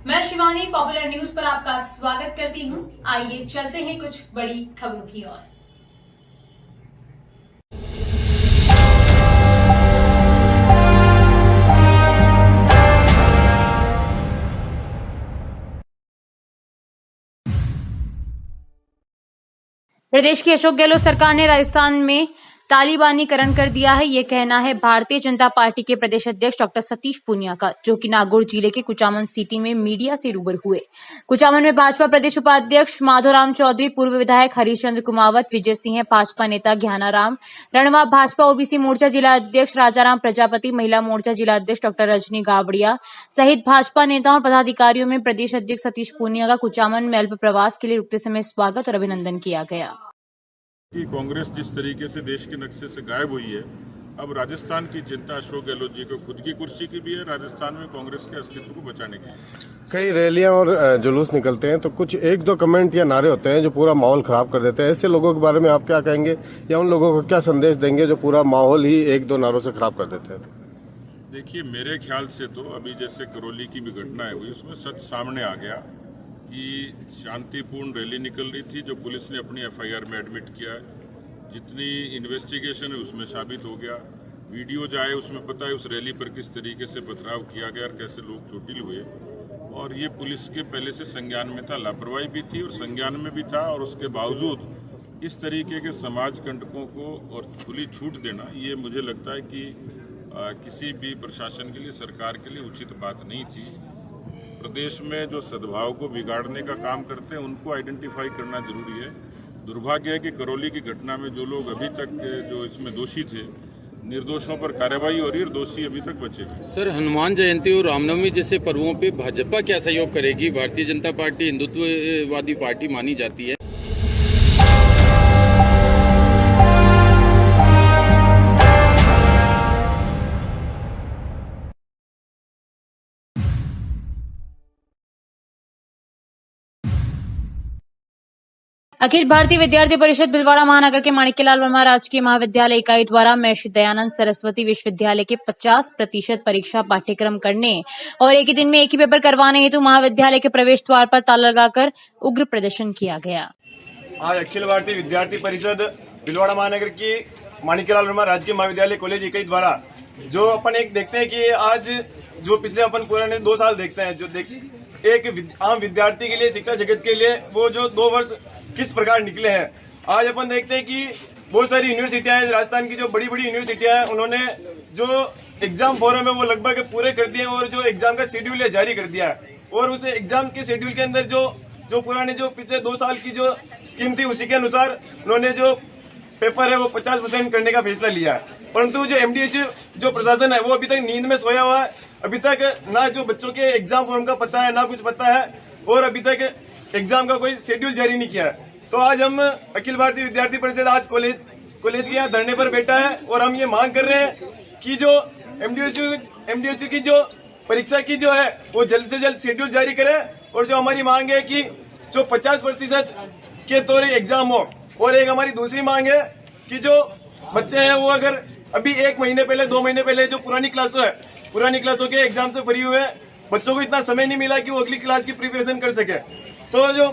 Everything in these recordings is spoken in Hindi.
मैं शिवानी पॉपुलर न्यूज पर आपका स्वागत करती हूं। आइए चलते हैं कुछ बड़ी खबरों की ओर। प्रदेश की अशोक गहलोत सरकार ने राजस्थान में तालिबानीकरण कर दिया है। ये कहना है भारतीय जनता पार्टी के प्रदेश अध्यक्ष डॉक्टर सतीश पूनिया का, जो कि नागौर जिले के कुचामन सिटी में मीडिया से रूबरू हुए। कुचामन में भाजपा प्रदेश उपाध्यक्ष माधोराम चौधरी, पूर्व विधायक हरिश्चंद्र कुमावत, विजय सिंह, भाजपा नेता ज्ञानाराम रणवा, भाजपा ओबीसी मोर्चा जिला अध्यक्ष राजाराम प्रजापति, महिला मोर्चा जिला अध्यक्ष डॉक्टर रजनी गावड़िया सहित भाजपा नेताओं और पदाधिकारियों में प्रदेश अध्यक्ष सतीश पूनिया का कुचामन में अल्प प्रवास के लिए रुकते समय स्वागत और अभिनंदन किया गया। कि कांग्रेस जिस तरीके से देश के नक्शे से गायब हुई है, अब राजस्थान की जनता अशोक गहलोत जी को खुद की कुर्सी की भी है, राजस्थान में कांग्रेस के अस्तित्व को बचाने की। कई रैलियां और जुलूस निकलते हैं तो कुछ एक दो कमेंट या नारे होते हैं जो पूरा माहौल खराब कर देते हैं। ऐसे लोगों के बारे में आप क्या कहेंगे या उन लोगों को क्या संदेश देंगे जो पूरा माहौल ही एक दो नारों से खराब कर देते हैं? देखिए, मेरे ख्याल से तो अभी जैसे करौली की भी घटना हुई, उसमें सच सामने आ गया कि शांतिपूर्ण रैली निकल रही थी, जो पुलिस ने अपनी एफआईआर में एडमिट किया है। जितनी इन्वेस्टिगेशन है उसमें साबित हो गया। वीडियो जो आए उसमें पता है उस रैली पर किस तरीके से पथराव किया गया और कैसे लोग चोटिल हुए। और ये पुलिस के पहले से संज्ञान में था, लापरवाही भी थी और संज्ञान में भी था। और उसके बावजूद इस तरीके के समाज कंटकों को और खुली छूट देना, ये मुझे लगता है कि किसी भी प्रशासन के लिए, सरकार के लिए उचित बात नहीं थी। प्रदेश में जो सद्भाव को बिगाड़ने का काम करते हैं उनको आइडेंटिफाई करना जरूरी है। दुर्भाग्य है कि करौली की घटना में जो लोग अभी तक जो इसमें दोषी थे, निर्दोषों पर कार्रवाई हो रही है और दोषी अभी तक बचे हैं। सर, हनुमान जयंती और रामनवमी जैसे पर्वों पे भाजपा क्या सहयोग करेगी? भारतीय जनता पार्टी हिंदुत्ववादी पार्टी मानी जाती है। अखिल भारतीय विद्यार्थी परिषद भिलवाड़ा महानगर के माणिक्यलाल वर्मा राजकीय महाविद्यालय इकाई द्वारा महर्षि दयानंद सरस्वती विश्वविद्यालय के 50% परीक्षा पाठ्यक्रम करने और एक ही दिन में एक ही पेपर करवाने हेतु महाविद्यालय के प्रवेश द्वार पर ताला लगाकर उग्र प्रदर्शन किया गया। आज अखिल भारतीय विद्यार्थी परिषद भिलवाड़ा महानगर की माणिक्यलाल वर्मा राजकीय महाविद्यालय कॉलेज इकाई द्वारा जो अपन एक देखते हैं कि आज जो पिछले अपन पुराने 2 साल देखते हैं, जो एक आम विद्यार्थी के लिए, शिक्षा जगत के लिए वो जो 2 वर्ष किस प्रकार निकले हैं। आज अपन देखते हैं कि बहुत सारी यूनिवर्सिटियां हैं, राजस्थान की जो बड़ी बड़ी यूनिवर्सिटियां हैं, उन्होंने जो एग्जाम फॉर्म है वो लगभग पूरे कर दिए और जो एग्जाम का शेड्यूल है जारी कर दिया है। और उस एग्जाम के शेड्यूल के अंदर जो पुराने जो पिछले 2 साल की जो स्कीम थी उसी के अनुसार उन्होंने जो पेपर है वो 50% करने का फैसला लिया है। परंतु जो एमडीएसयू जो प्रशासन है वो अभी तक नींद में सोया हुआ है। अभी तक ना जो बच्चों के एग्जाम फॉर्म का पता है, ना कुछ पता है, और अभी तक एग्जाम का कोई शेड्यूल जारी नहीं किया है। तो आज हम अखिल भारतीय विद्यार्थी परिषद आज कॉलेज के यहाँ धरने पर बैठा है और हम ये मांग कर रहे हैं कि जो एमडीएसयू की जो परीक्षा की जो है वो जल्द से जल्द शेड्यूल जारी करे। और जो हमारी मांग है कि जो 50% के तौर एग्जाम हो। और एक हमारी दूसरी मांग है कि जो बच्चे हैं वो अगर अभी 1 महीने पहले, 2 महीने पहले जो पुरानी क्लासों के एग्जाम से फ्री हुए बच्चों को इतना समय नहीं मिला कि वो अगली क्लास की प्रिपरेशन कर सके। तो जो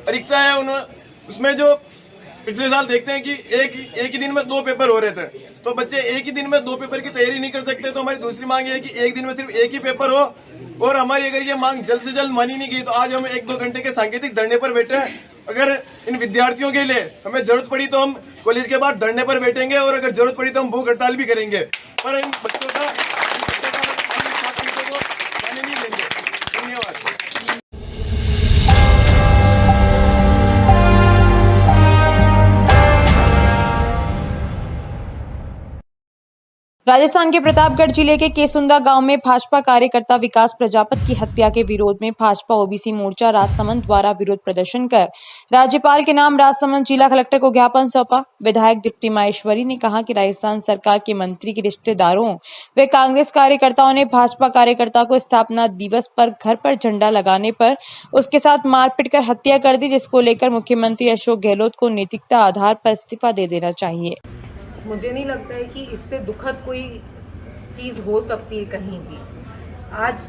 परीक्षा है उसमें जो पिछले साल देखते हैं कि एक ही दिन में 2 पेपर हो रहे थे, तो बच्चे एक ही दिन में 2 पेपर की तैयारी नहीं कर सकते। तो हमारी दूसरी मांग है कि एक दिन में सिर्फ एक ही पेपर हो। और हमारी अगर ये मांग जल्द से जल्द मानी नहीं गई तो आज हम 1-2 घंटे के सांकेतिक धरने पर बैठे हैं। अगर इन विद्यार्थियों के लिए हमें जरूरत पड़ी तो हम कॉलेज के बाद धरने पर बैठेंगे और अगर जरूरत पड़ी तो हम भूख हड़ताल भी करेंगे, पर इन बच्चों का माने नहीं लेंगे। धन्यवाद। राजस्थान के प्रतापगढ़ जिले के केसुंदा गांव में भाजपा कार्यकर्ता विकास प्रजापत की हत्या के विरोध में भाजपा ओबीसी मोर्चा राजसमंद द्वारा विरोध प्रदर्शन कर राज्यपाल के नाम राजसमंद जिला कलेक्टर को ज्ञापन सौंपा। विधायक दीप्ति माहेश्वरी ने कहा कि राजस्थान सरकार के मंत्री के रिश्तेदारों व कांग्रेस कार्यकर्ताओं ने भाजपा कार्यकर्ता को स्थापना दिवस पर घर पर झंडा लगाने पर उसके साथ मारपीट कर हत्या कर दी, जिसको लेकर मुख्यमंत्री अशोक गहलोत को नैतिकता आधार पर इस्तीफा दे देना चाहिए। मुझे नहीं लगता है कि इससे दुखद कोई चीज हो सकती है कहीं भी। आज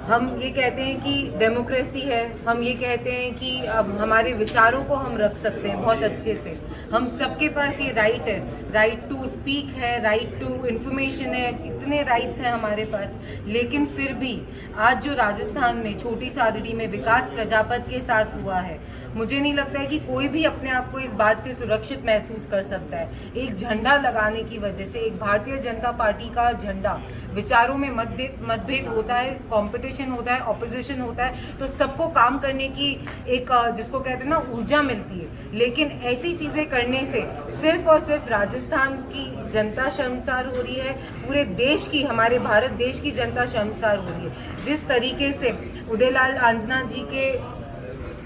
हम ये कहते हैं कि डेमोक्रेसी है, हम ये कहते हैं कि अब हमारे विचारों को हम रख सकते हैं बहुत अच्छे से। हम सबके पास ये राइट है, राइट टू स्पीक है, राइट टू इंफॉर्मेशन है, इतने राइट्स हैं हमारे पास। लेकिन फिर भी आज जो राजस्थान में छोटी सादड़ी में विकास प्रजापत के साथ हुआ है, मुझे नहीं लगता है कि कोई भी अपने आप को इस बात से सुरक्षित महसूस कर सकता है। एक झंडा लगाने की वजह से, एक भारतीय जनता पार्टी का झंडा, विचारों में मतभेद होता है, कंपटीशन होता है, ऑपोजिशन होता है, तो सबको काम करने की एक जिसको कहते हैं ना ऊर्जा मिलती है। लेकिन ऐसी चीजें करने से सिर्फ और सिर्फ राजस्थान की जनता शर्मसार हो रही है, पूरे देश की, हमारे भारत देश की जनता शर्मसार हो रही है। जिस तरीके से उदयलाल आंजना जी के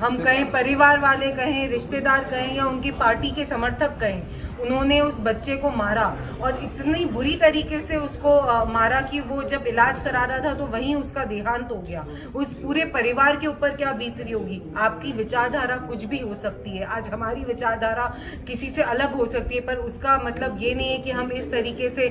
हम कहें परिवार वाले कहें, रिश्तेदार कहें या उनकी पार्टी के समर्थक कहें, उन्होंने उस बच्चे को मारा और इतनी बुरी तरीके से उसको मारा कि वो जब इलाज करा रहा था तो वहीं उसका देहांत हो गया। उस पूरे परिवार के ऊपर क्या बीत रही होगी। आपकी विचारधारा कुछ भी हो सकती है, आज हमारी विचारधारा किसी से अलग हो सकती है, पर उसका मतलब ये नहीं है कि हम इस तरीके से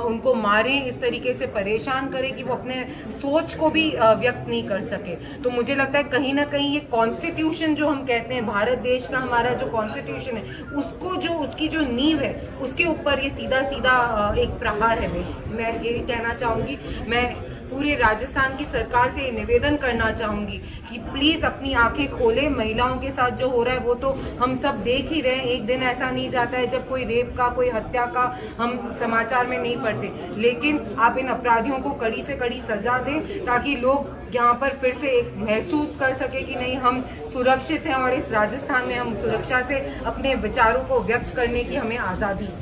उनको मारें, इस तरीके से परेशान करें कि वो अपने सोच को भी व्यक्त नहीं कर सके। तो मुझे लगता है कहीं ना कहीं ये कॉन्स्टिट्यूशन जो हम कहते हैं, भारत देश का हमारा जो कॉन्स्टिट्यूशन है, उसको जो उसकी जो नींव है उसके ऊपर ये सीधा सीधा एक प्रहार है। मैं ये कहना चाहूंगी, मैं पूरे राजस्थान की सरकार से निवेदन करना चाहूंगी कि प्लीज अपनी आंखें खोलें। महिलाओं के साथ जो हो रहा है वो तो हम सब देख ही रहे हैं। एक दिन ऐसा नहीं जाता है जब कोई रेप का, कोई हत्या का हम समाचार में नहीं पढ़ते। लेकिन आप इन अपराधियों को कड़ी से कड़ी सजा दें ताकि लोग यहाँ पर फिर से एक महसूस कर सके कि नहीं, हम सुरक्षित हैं और इस राजस्थान में हम सुरक्षा से अपने विचारों को व्यक्त करने की हमें आज़ादी है।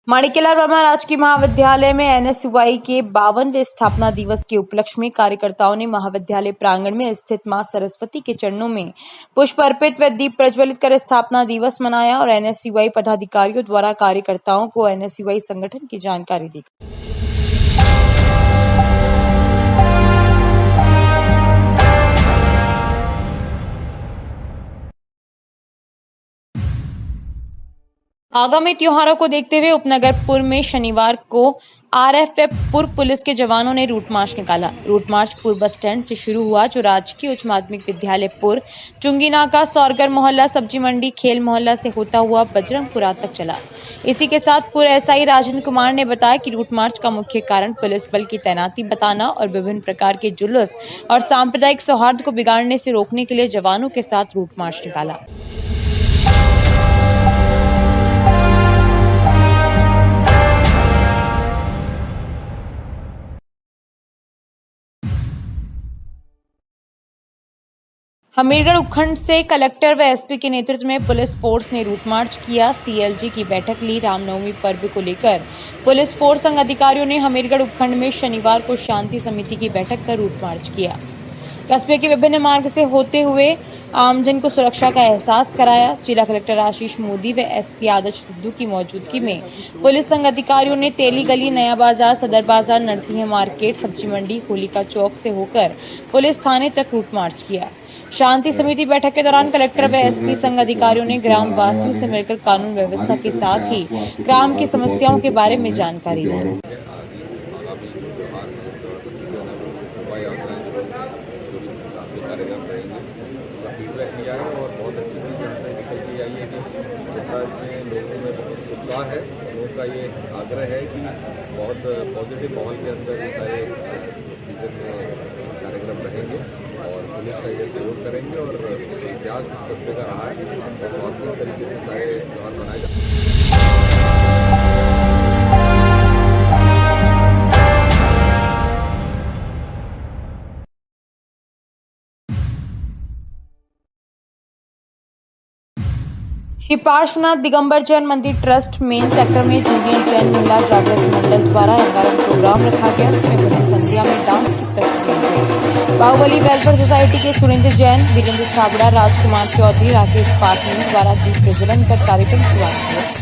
माणिक्यलाल वर्मा राजकीय महाविद्यालय में एनएसयूआई के 52वें स्थापना दिवस के उपलक्ष्य में कार्यकर्ताओं ने महाविद्यालय प्रांगण में स्थित मां सरस्वती के चरणों में पुष्प अर्पित व दीप प्रज्वलित कर स्थापना दिवस मनाया और एनएसयूआई पदाधिकारियों द्वारा कार्यकर्ताओं को एनएसयूआई संगठन की जानकारी दी। आगामी त्योहारों को देखते हुए उपनगरपुर में शनिवार को आरएफएफ पुर पुलिस के जवानों ने रूट मार्च निकाला। रूट मार्च पुर बस स्टैंड से शुरू हुआ, जो राजकीय उच्च माध्यमिक विद्यालय पुर, चुंगीनाका, सौरगर मोहल्ला, सब्जी मंडी, खेल मोहल्ला से होता हुआ बजरंगपुरा तक चला। इसी के साथ पुर एसआई राजेंद्र कुमार ने बताया कि रूट मार्च का मुख्य कारण पुलिस बल की तैनाती बताना और विभिन्न प्रकार के जुलूस और सांप्रदायिक सौहार्द को बिगाड़ने से रोकने के लिए जवानों के साथ रूट मार्च निकाला। हमीरगढ़ उपखंड से कलेक्टर व एसपी के नेतृत्व में पुलिस फोर्स ने रूट मार्च किया। सीएलजी की बैठक ली। रामनवमी पर्व को लेकर पुलिस फोर्स संघ अधिकारियों ने हमीरगढ़ उपखंड में शनिवार को शांति समिति की बैठक कर रूट मार्च किया। कस्बे के विभिन्न मार्ग से होते हुए आमजन को सुरक्षा का एहसास कराया। जिला कलेक्टर आशीष मोदी व एसपी आदर्श सिद्धू की मौजूदगी में पुलिस संघ अधिकारियों ने तेली गली, नया बाजार, सदर बाजार, नरसिंह मार्केट, सब्जी मंडी, होलिका चौक से होकर पुलिस थाने तक रूट मार्च किया। शांति समिति बैठक के दौरान कलेक्टर व एसपी संघ अधिकारियों ने ग्राम वासियों से मिलकर कानून व्यवस्था के साथ ही ग्राम की समस्याओं के बारे में जानकारी ली। है लोगों का ये आग्रह है कि बहुत पॉजिटिव माहौल के अंदर ये सारे सीजन में कार्यक्रम रहेंगे और पुलिस का ये सहयोग करेंगे और इतिहास इस कस्बे का रहा है और सौहार्दपूर्ण तरीके से सारे त्यौहार मनाए जाते हैं। श्री पार्श्वनाथ दिगंबर जैन मंदिर ट्रस्ट मेन सेक्टर में जूनियर जैन महिला जागृति मंडल द्वारा रंगारंग प्रोग्राम रखा गया, जिसमें बुधन संध्या में डांस की प्रस्तुति हुई। बाहुबली वेलफेयर सोसाइटी के सुरेंद्र जैन, वीरेंद्र छाबड़ा, राजकुमार चौधरी, राकेश पाटनी द्वारा दीप प्रज्वलन कर कार्यक्रम शुरू किया।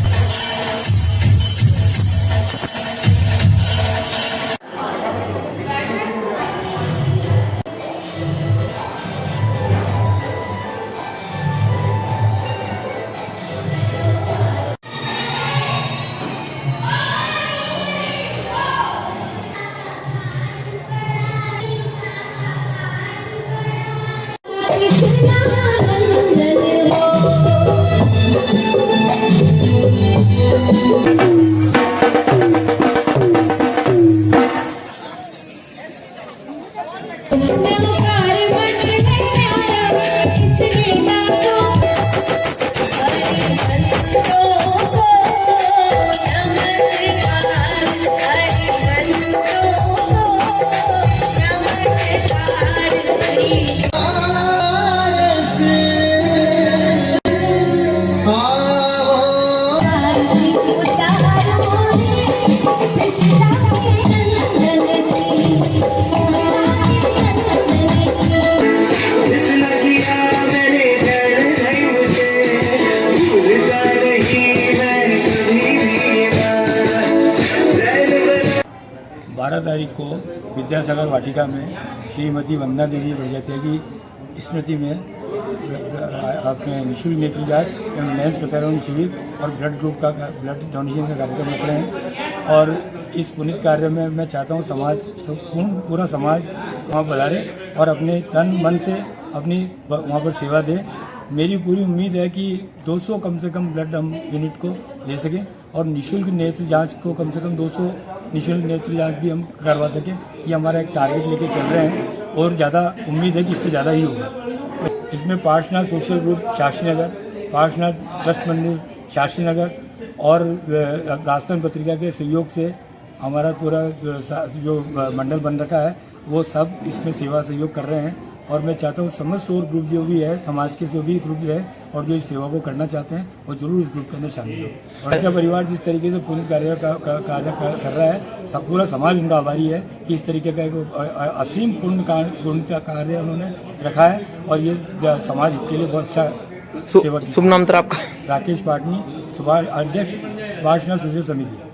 विद्यासागर वाटिका में श्रीमती वंदना देवी बड़जात्या की स्मृति में अपने निःशुल्क नेत्र जांच एवं लेंस प्रत्यारोपण शिविर और ब्लड ब्लड डोनेशन का कार्यक्रम रख रहे हैं। और इस पुनीत कार्य में मैं चाहता हूँ समाज पूरा समाज वहाँ पधारे और अपने तन मन से अपनी वहाँ पर सेवा दे। मेरी पूरी उम्मीद है कि 200 कम से कम ब्लड हम यूनिट को ले सकें और निःशुल्क नेत्र जांच को कम से कम 200 निःशुल्क नेत्र जांच भी हम करवा सकें। ये हमारा एक टारगेट लेके चल रहे हैं और ज़्यादा उम्मीद है कि इससे ज़्यादा ही होगा। इसमें Parshvanath social group Shastrinagar, Parshvanath trust मंदिर शास्त्रीनगर और राजस्थान पत्रिका के सहयोग से हमारा पूरा जो मंडल बन रखा है वो सब इसमें सेवा सहयोग कर रहे हैं। और मैं चाहता हूँ समस्त और ग्रुप जो भी है समाज के जो भी ग्रुप है और जो इस सेवा को करना चाहते हैं वो जरूर इस ग्रुप के अंदर शामिल हो। और उनका परिवार जिस तरीके से पुण्य कार्य कर रहा है सब पूरा समाज उनका आभारी है कि इस तरीके का एक असीम पुण्य कार्य उन्होंने रखा है और ये समाज इसके लिए बहुत अच्छा सेवा। शुभ नाम था आपका? राकेश पाटनी, अध्यक्ष सुभाषनाथ सोशल समिति।